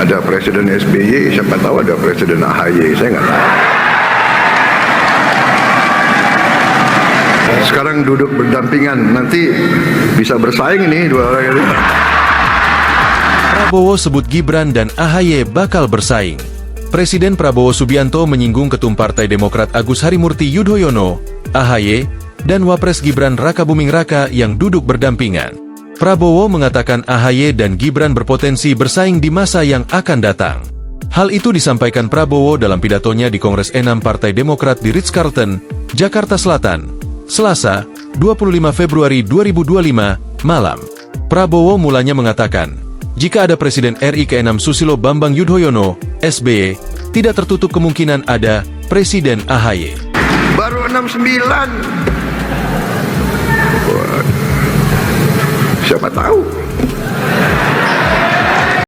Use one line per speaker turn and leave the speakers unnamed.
Ada Presiden SBY, siapa tahu ada Presiden AHY, saya nggak tahu. Sekarang duduk berdampingan, nanti bisa bersaing ini dua orang ini.
Prabowo sebut Gibran dan AHY bakal bersaing. Presiden Prabowo Subianto menyinggung Ketum Partai Demokrat Agus Harimurti Yudhoyono, AHY, dan Wapres Gibran Rakabuming Raka yang duduk berdampingan. Prabowo mengatakan AHY dan Gibran berpotensi bersaing di masa yang akan datang. Hal itu disampaikan Prabowo dalam pidatonya di Kongres 6 Partai Demokrat di Ritz-Carlton, Jakarta Selatan, Selasa, 25 Februari 2025, malam. Prabowo mulanya mengatakan, jika ada Presiden RI ke-6 Susilo Bambang Yudhoyono, SBY, tidak tertutup kemungkinan ada Presiden AHY.
Baru 69. Wah, siapa tahu?